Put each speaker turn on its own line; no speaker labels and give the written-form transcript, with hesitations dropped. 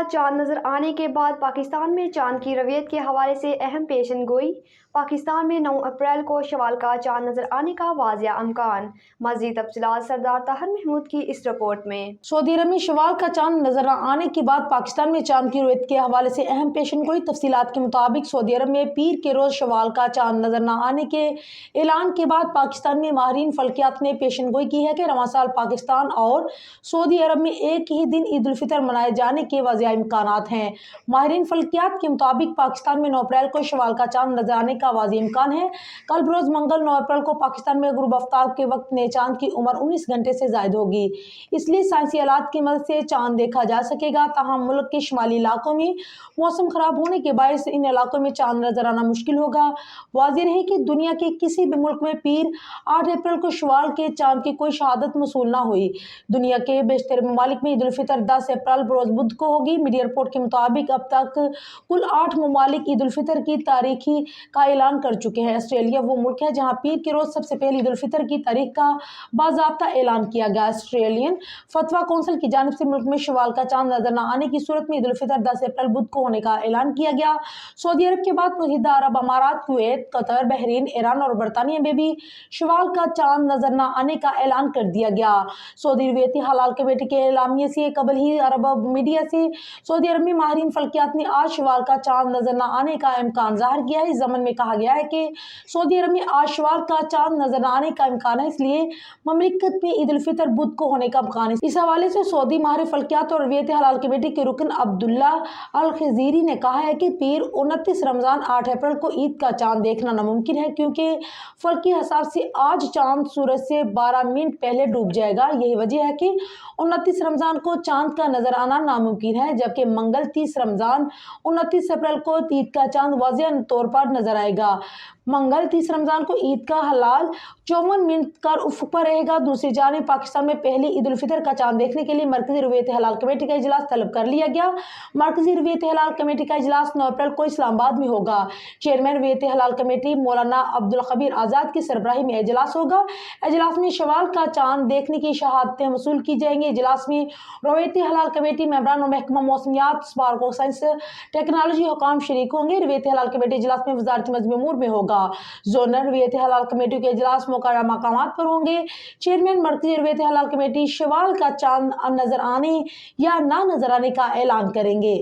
चांद नजर आने के बाद पाकिस्तान में चांद की रवियत के हवाले से अहम पेशन गोई। पाकिस्तान में 9 अप्रैल को शवाल का चांद नजर आने का वाजिया अमकान। मज़ीद तफसीलात सरदार ताहर महमूद की इस रिपोर्ट में।
सऊदी अरब में शवाल का चांद नजर आने के बाद पाकिस्तान में चांद की रवियत के हवाले से अहम पेशन गोई। तफसीलात के मुताबिक सऊदी अरब में पीर के रोज शवाल का चांद नजर न आने के ऐलान के बाद पाकिस्तान में माहिरीन फल्कियात ने पेशन गोई की है कि रवां साल पाकिस्तान और सऊदी अरब में एक ही दिन ईद उल फितर मनाए जाने के वाजिया इम्कानात हैं। माहिरीन फल्कियात के मुताबिक पाकिस्तान में 9 अप्रैल को शवाल का चांद नजर आने का वाजिया इम्कान है। कल बरोज मंगल 9 अप्रैल को पाकिस्तान में गुरूब आफ्ताब के वक्त में चांद की उम्र 19 घंटे से जायद होगी, इसलिए साइंसी आलात की मदद से चांद देखा जा सकेगा। ताहम मुल्क के शुमाली इलाकों में मौसम खराब होने के बायस इन इलाकों में चांद नजर आना मुश्किल होगा। वाज़ेह रहे कि दुनिया के किसी भी मुल्क में पीर 8 अप्रैल को शवाल के चांद की कोई शहादत मसूल न हुई। दुनिया के बेशतर ममालिक में ईद उल फितर 10 अप्रैल बरोज बुध को होगी। मीडिया रिपोर्ट के मुताबिक अब तक कुल 8 ममालिक ईद उल फितर की तारीखी का ऐलान कर चुके हैं। ऑस्ट्रेलिया वो मुल्क है जहां पीर के रोज सबसे पहले ईद उल फितर की तारीख का बाज़ाब्ता ऐलान किया गया। ऑस्ट्रेलियन फतवा कौंसिल की जानिब से मुल्क में शवाल का चांद नजर न आने की सूरत में ईद उल फितर 10 अप्रैल बुध को होने का ऐलान किया गया। सऊदी अरब के बाद मुत्तहिदा अरब अमारात, कुवैत, कतर, बहरीन, ईरान और बरतानिया में भी शवाल का चांद नजर न आने का ऐलान कर दिया गया। सऊदी रवियती हलाल कमेटी के एलामिये से कबल ही अरब मीडिया से सऊदी अरब में माहिरीन फल्कियात ने आज शवाल का चांद नजर न आने का इम्कान जाहिर किया है। इस ज़मन में कहा गया है कि सऊदी अरब में आज शवाल का चांद नजर न आने का इम्कान है, इसलिए ममलिकत में ईद उल फितर बुध को होने का इम्कान है। इस हवाले से सऊदी माहिर फल्कियात और रवियती हलाल कमेटी के रुकन अब्दुल्ला अल खजीरी ने कहा है कि पीर 29 रमजान 8 अप्रैल को ईद का चांद देखना नामुमकिन है, क्योंकि फल्की हिसाब से आज चांद सूरज से 12 मिनट पहले डूब जाएगा। यही वजह है कि 29 रमजान को चांद का नजर आना नामुमकिन है, जबकि मंगल 30 रमजान 29 अप्रैल को ईद का चांद वाज़ेह तौर पर नजर आएगा। मंगल 30 रमजान को ईद का हलाल 54 मिनट कर उफ़्क़ पर रहेगा। दूसरी जानिब पाकिस्तान में पहली ईद उल फितर का चांद देखने के लिए मरकजी रवियती हलाल कमेटी का इजलास तलब कर लिया गया। मरकजी रवियती हलाल कमेटी का इजलास 9 अप्रैल को इस्लामाबाद में होगा। चेयरमैन रवियती हलाल कमेटी मौलाना अब्दुल खबीर आज़ाद की सरबराही में इजलास होगा। इजलास में शवाल का चांद देखने की शहादतें वसूल की जाएंगी। इजलास में रवियती हलाल कमेटी मेंबरान और महकमा मौसमियात, स्पार्क और साइंस टेक्नोलॉजी हुकाम शरीक होंगे। रवियती हलाल कमेटी इजलास में वजारत मजमूई उमूर में होगा। जोनल रवियती हलाल कमेटी के इजलास मुकर्रर मकामात पर होंगे। चेयरमैन मरकजी रवियती हलाल कमेटी शवाल का चांद नजर आने या ना नजर आने का ऐलान करेंगे।